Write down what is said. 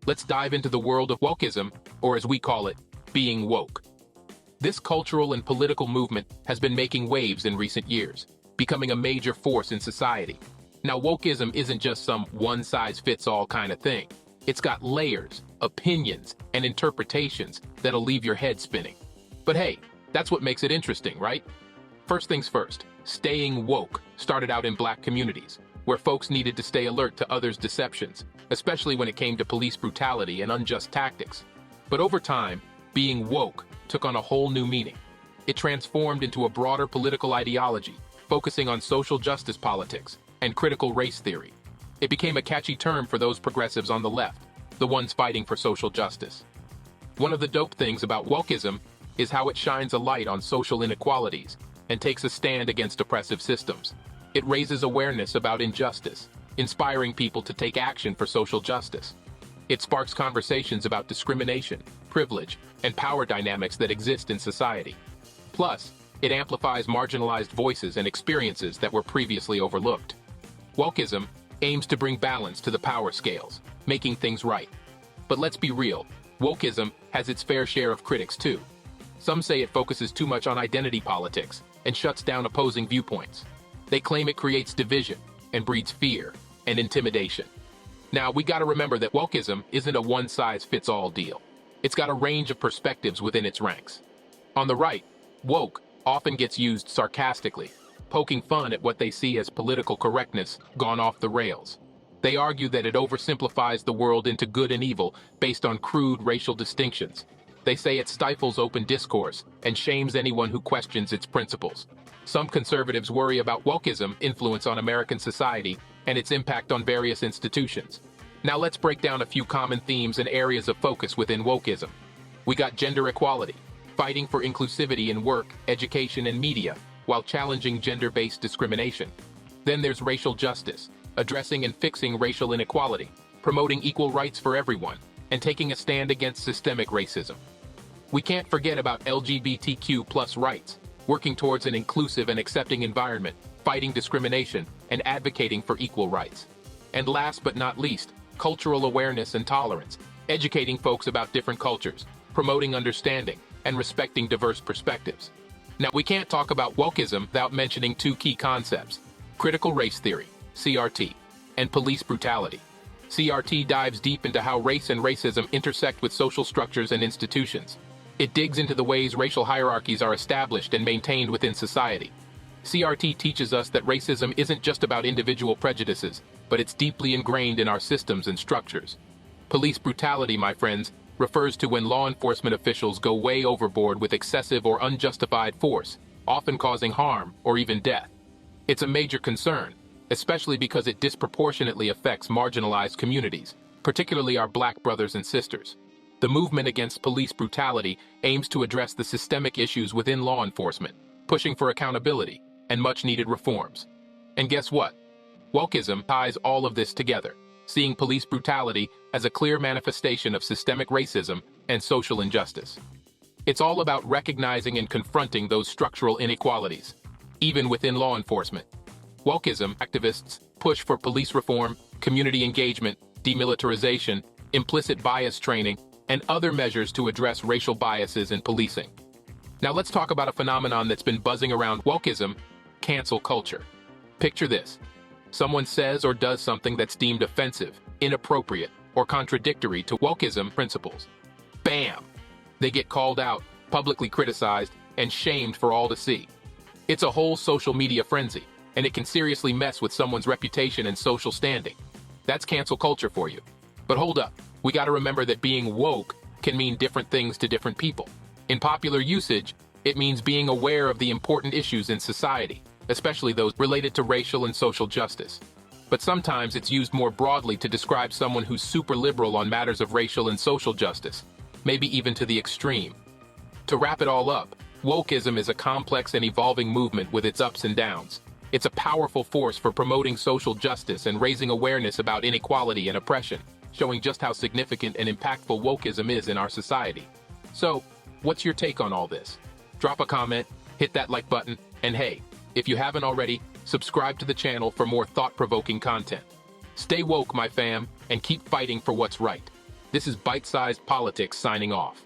let's dive into the world of wokeism, or as we call it, being woke. This cultural and political movement has been making waves in recent years, becoming a major force in society. Now, wokeism isn't just some one-size-fits-all kind of thing. It's got layers, opinions, and interpretations that'll leave your head spinning. But hey, that's what makes it interesting, right? First things first, staying woke started out in Black communities, where folks needed to stay alert to others' deceptions, especially when it came to police brutality and unjust tactics. But over time, being woke took on a whole new meaning. It transformed into a broader political ideology, focusing on social justice politics and critical race theory. It became a catchy term for those progressives on the left, the ones fighting for social justice. One of the dope things about wokeism is how it shines a light on social inequalities and takes a stand against oppressive systems. It raises awareness about injustice, inspiring people to take action for social justice. It sparks conversations about discrimination, privilege, and power dynamics that exist in society. Plus, it amplifies marginalized voices and experiences that were previously overlooked. Wokeism aims to bring balance to the power scales, making things right. But let's be real, wokeism has its fair share of critics too. Some say it focuses too much on identity politics and shuts down opposing viewpoints. They claim it creates division and breeds fear and intimidation. Now, we gotta remember that wokeism isn't a one-size-fits-all deal. It's got a range of perspectives within its ranks. On the right, woke often gets used sarcastically, poking fun at what they see as political correctness gone off the rails. They argue that it oversimplifies the world into good and evil based on crude racial distinctions. They say it stifles open discourse and shames anyone who questions its principles. Some conservatives worry about wokeism influence on American society and its impact on various institutions. Now let's break down a few common themes and areas of focus within wokeism. We got gender equality, fighting for inclusivity in work, education, and media, while challenging gender-based discrimination. Then there's racial justice, addressing and fixing racial inequality, promoting equal rights for everyone, and taking a stand against systemic racism. We can't forget about LGBTQ+ rights, working towards an inclusive and accepting environment, fighting discrimination, and advocating for equal rights. And last but not least, cultural awareness and tolerance, educating folks about different cultures, promoting understanding, and respecting diverse perspectives. Now, we can't talk about wokeism without mentioning two key concepts: critical race theory, CRT, and police brutality. CRT dives deep into how race and racism intersect with social structures and institutions. It digs into the ways racial hierarchies are established and maintained within society. CRT teaches us that racism isn't just about individual prejudices, but it's deeply ingrained in our systems and structures. Police brutality, my friends, refers to when law enforcement officials go way overboard with excessive or unjustified force, often causing harm or even death. It's a major concern, especially because it disproportionately affects marginalized communities, particularly our Black brothers and sisters. The movement against police brutality aims to address the systemic issues within law enforcement, pushing for accountability and much-needed reforms. And guess what? Wokeism ties all of this together, seeing police brutality as a clear manifestation of systemic racism and social injustice. It's all about recognizing and confronting those structural inequalities, even within law enforcement. Wokeism activists push for police reform, community engagement, demilitarization, implicit bias training, and other measures to address racial biases in policing. Now let's talk about a phenomenon that's been buzzing around wokeism: cancel culture. Picture this. Someone says or does something that's deemed offensive, inappropriate, or contradictory to wokeism principles. Bam! They get called out, publicly criticized, and shamed for all to see. It's a whole social media frenzy, and it can seriously mess with someone's reputation and social standing. That's cancel culture for you. But hold up, we gotta remember that being woke can mean different things to different people. In popular usage, it means being aware of the important issues in society, especially those related to racial and social justice. But sometimes it's used more broadly to describe someone who's super liberal on matters of racial and social justice, maybe even to the extreme. To wrap it all up, wokeism is a complex and evolving movement with its ups and downs. It's a powerful force for promoting social justice and raising awareness about inequality and oppression, showing just how significant and impactful wokeism is in our society. So, what's your take on all this? Drop a comment, hit that like button, and hey, if you haven't already, subscribe to the channel for more thought-provoking content. Stay woke, my fam, and keep fighting for what's right. This is Bite-Sized Politics signing off.